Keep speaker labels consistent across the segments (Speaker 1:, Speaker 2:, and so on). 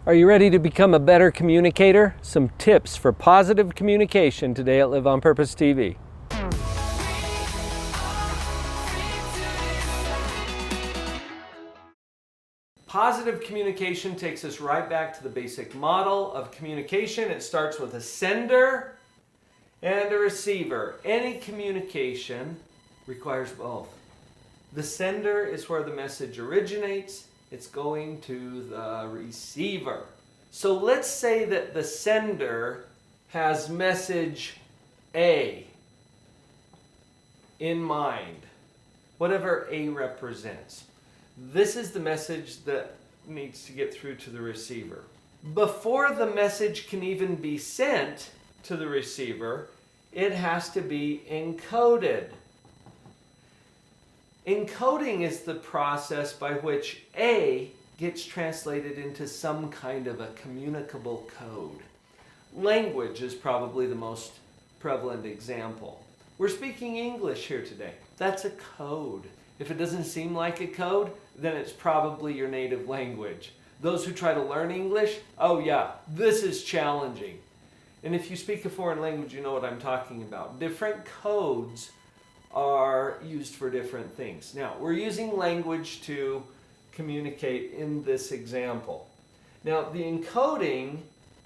Speaker 1: Are you ready to become a better communicator? Some tips for positive communication today at Live on Purpose TV. Positive communication takes us right back to the basic model of communication. It starts with a sender and a receiver. Any communication requires both. The sender is where the message originates. It's going to the receiver. So let's say that the sender has message A in mind, whatever A represents. This is the message that needs to get through to the receiver. Before the message can even be sent to the receiver, it has to be encoded. Encoding is the process by which A gets translated into some kind of a communicable code. Language is probably the most prevalent example. We're speaking English here today. That's a code. If it doesn't seem like a code, then it's probably your native language. Those who try to learn English, oh yeah, this is challenging. And if you speak a foreign language, you know what I'm talking about. Different codes are used for different things. Now, we're using language to communicate in this example. Now, the encoding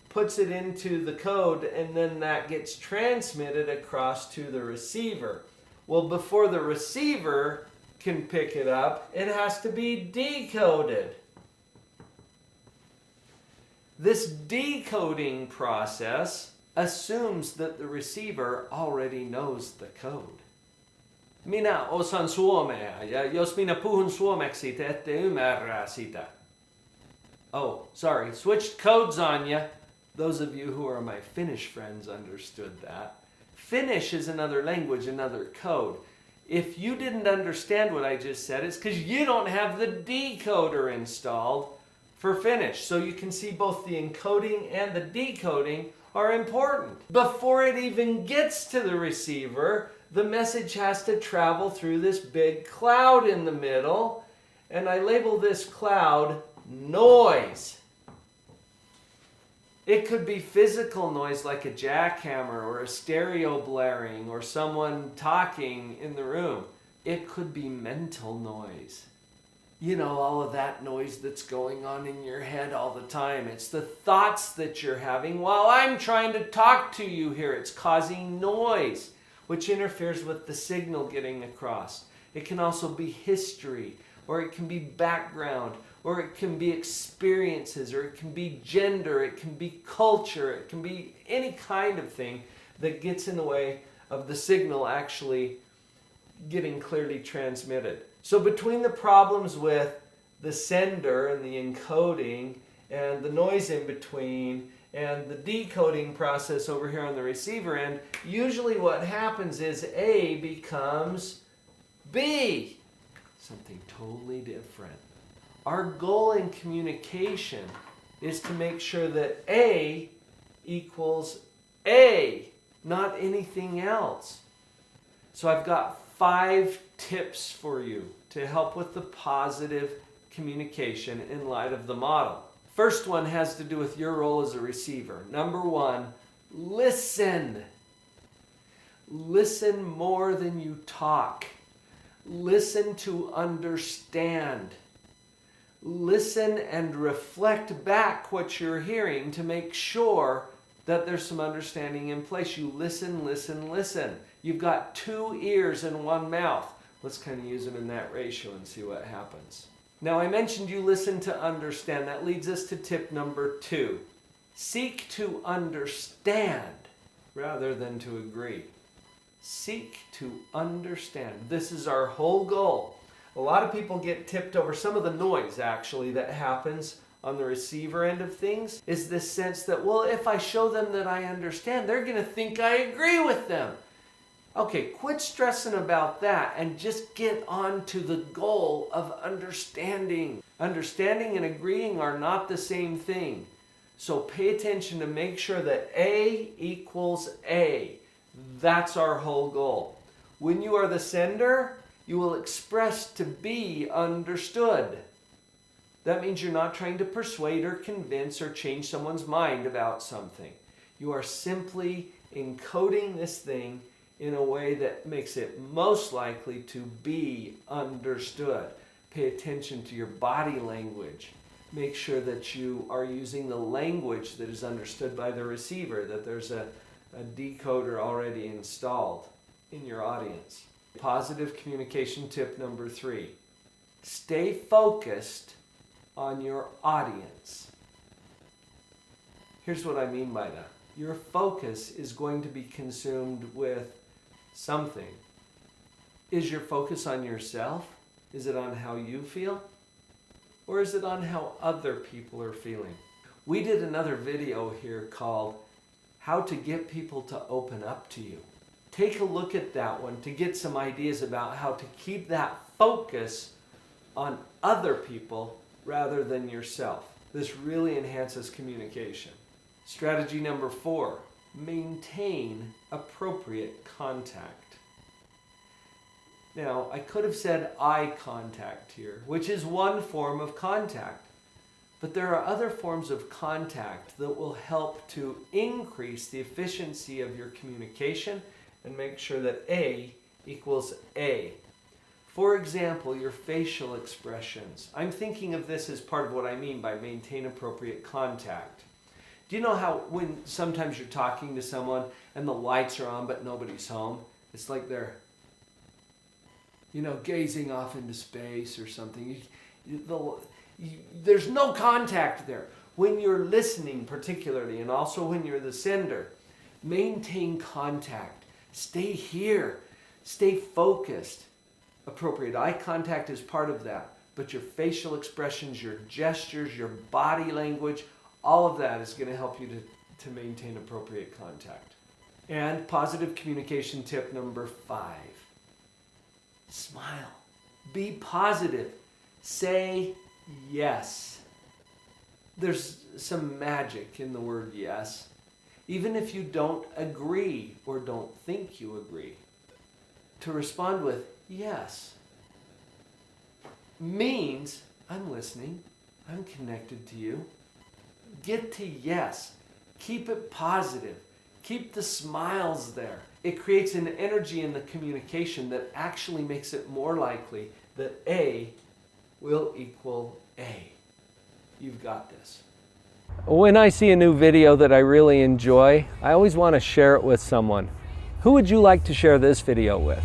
Speaker 1: puts it into the code, and then that gets transmitted across to the receiver. Well, before the receiver can pick it up, it has to be decoded. This decoding process assumes that the receiver already knows the code. Minä osan suomea, ja jos minä puhun suomeksi, te ette ymmärrä sitä. Oh, sorry, switched codes on you. Those of you who are my Finnish friends understood that. Finnish is another language, another code. If you didn't understand what I just said, it's because you don't have the decoder installed for Finnish. So you can see both the encoding and the decoding are important. Before it even gets to the receiver, the message has to travel through this big cloud in the middle, and I label this cloud noise. It could be physical noise like a jackhammer or a stereo blaring or someone talking in the room. It could be mental noise. You know, all of that noise that's going on in your head all the time. It's the thoughts that you're having while I'm trying to talk to you here. It's causing noise, which interferes with the signal getting across. It can also be history, or it can be background, or it can be experiences, or it can be gender, it can be culture, it can be any kind of thing that gets in the way of the signal actually getting clearly transmitted. So between the problems with the sender and the encoding and the noise in between and the decoding process over here on the receiver end, usually what happens is A becomes B, something totally different. Our goal in communication is to make sure that A equals A, not anything else. So I've got 5 tips for you to help with the positive communication in light of the model. First one has to do with your role as a receiver. Number 1, listen. Listen more than you talk. Listen to understand. Listen and reflect back what you're hearing to make sure that there's some understanding in place. You listen, listen, listen. You've got 2 ears and 1 mouth. Let's kind of use them in that ratio and see what happens. Now, I mentioned you listen to understand. That leads us to tip number 2. Seek to understand rather than to agree. Seek to understand. This is our whole goal. A lot of people get tipped over some of the noise, actually, that happens on the receiver end of things, is this sense that, well, if I show them that I understand, they're going to think I agree with them. Okay, quit stressing about that and just get on to the goal of understanding. Understanding and agreeing are not the same thing. So pay attention to make sure that A equals A. That's our whole goal. When you are the sender, you will express to be understood. That means you're not trying to persuade or convince or change someone's mind about something. You are simply encoding this thing in a way that makes it most likely to be understood. Pay attention to your body language. Make sure that you are using the language that is understood by the receiver, that there's a decoder already installed in your audience. Positive communication tip number 3. Stay focused on your audience. Here's what I mean by that. Your focus is going to be consumed with something. Is your focus on yourself? Is it on how you feel? Or is it on how other people are feeling? We did another video here called How to Get People to Open Up to You. Take a look at that one to get some ideas about how to keep that focus on other people rather than yourself. This really enhances communication. Strategy number 4, maintain appropriate contact. Now, I could have said eye contact here, which is one form of contact. But there are other forms of contact that will help to increase the efficiency of your communication and make sure that A equals A. For example, your facial expressions. I'm thinking of this as part of what I mean by maintain appropriate contact. Do you know how when sometimes you're talking to someone and the lights are on but nobody's home? It's like they're, gazing off into space or something. There's no contact there. When you're listening particularly, and also when you're the sender, maintain contact. Stay here. Stay focused. Appropriate eye contact is part of that. But your facial expressions, your gestures, your body language, all of that is going to help you to maintain appropriate contact. And positive communication tip number 5. Smile. Be positive. Say yes. There's some magic in the word yes. Even if you don't agree or don't think you agree, to respond with yes means I'm listening, I'm connected to you. Get to yes. Keep it positive. Keep the smiles there. It creates an energy in the communication that actually makes it more likely that A will equal A. You've got this. When I see a new video that I really enjoy, I always want to share it with someone. Who would you like to share this video with?